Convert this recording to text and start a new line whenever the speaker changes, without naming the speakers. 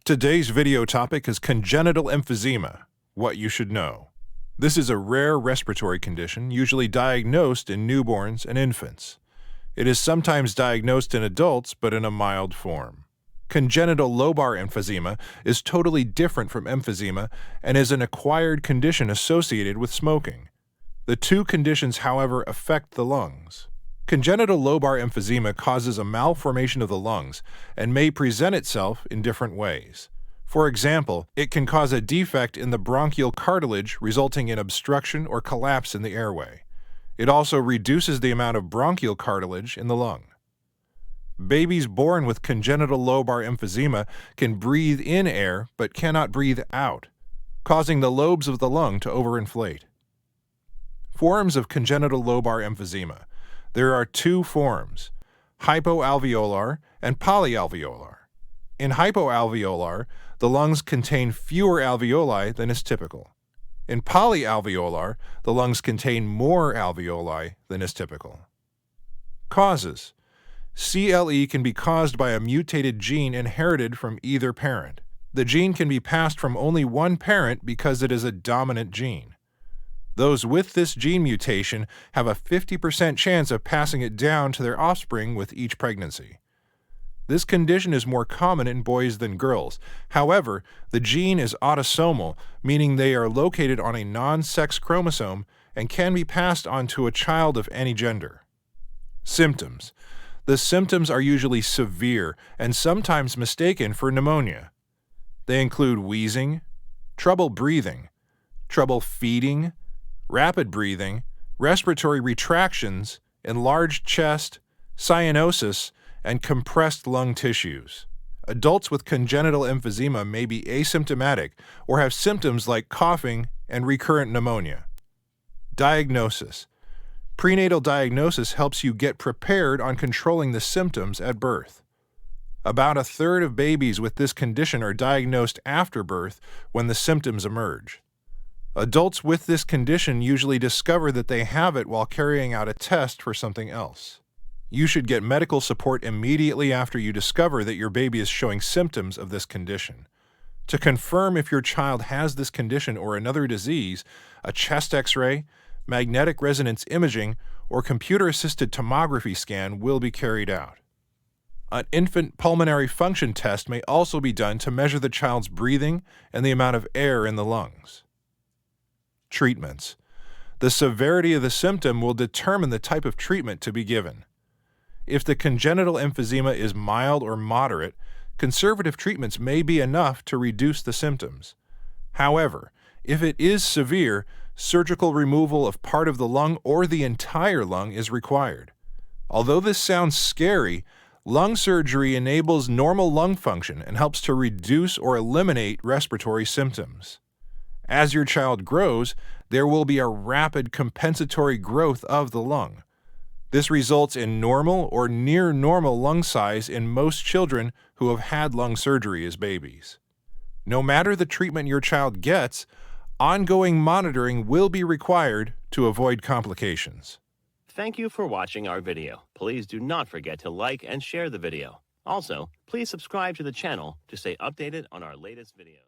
Today's video topic is congenital emphysema, what you should know. This is a rare respiratory condition usually diagnosed in newborns and infants. It is sometimes diagnosed in adults, but in a mild form. Congenital lobar emphysema is totally different from emphysema and is an acquired condition associated with smoking. The two conditions, however, affect the lungs. Congenital lobar emphysema causes a malformation of the lungs and may present itself in different ways. For example, it can cause a defect in the bronchial cartilage, resulting in obstruction or collapse in the airway. It also reduces the amount of bronchial cartilage in the lung. Babies born with congenital lobar emphysema can breathe in air but cannot breathe out, causing the lobes of the lung to overinflate. Forms of congenital lobar emphysema. There are two forms, hypoalveolar and polyalveolar. In hypoalveolar, the lungs contain fewer alveoli than is typical. In polyalveolar, the lungs contain more alveoli than is typical. Causes. CLE can be caused by a mutated gene inherited from either parent. The gene can be passed from only one parent because it is a dominant gene. Those with this gene mutation have a 50% chance of passing it down to their offspring with each pregnancy. This condition is more common in boys than girls. However, the gene is autosomal, meaning they are located on a non-sex chromosome and can be passed on to a child of any gender. Symptoms. The symptoms are usually severe and sometimes mistaken for pneumonia. They include wheezing, trouble breathing, trouble feeding, rapid breathing, respiratory retractions, enlarged chest, cyanosis, and compressed lung tissues. Adults with congenital emphysema may be asymptomatic or have symptoms like coughing and recurrent pneumonia. Diagnosis. Prenatal diagnosis helps you get prepared on controlling the symptoms at birth. About a third of babies with this condition are diagnosed after birth when the symptoms emerge. Adults with this condition usually discover that they have it while carrying out a test for something else. You should get medical support immediately after you discover that your baby is showing symptoms of this condition. To confirm if your child has this condition or another disease, a chest X-ray, magnetic resonance imaging, or computer-assisted tomography scan will be carried out. An infant pulmonary function test may also be done to measure the child's breathing and the amount of air in the lungs. Treatments. The severity of the symptom will determine the type of treatment to be given. If the congenital emphysema is mild or moderate, conservative treatments may be enough to reduce the symptoms. However, if it is severe, surgical removal of part of the lung or the entire lung is required. Although this sounds scary, lung surgery enables normal lung function and helps to reduce or eliminate respiratory symptoms. As your child grows, there will be a rapid compensatory growth of the lung. This results in normal or near normal lung size in most children who have had lung surgery as babies. No matter the treatment your child gets, ongoing monitoring will be required to avoid complications.
Thank you for watching our video. Please do not forget to like and share the video. Also, please subscribe to the channel to stay updated on our latest videos.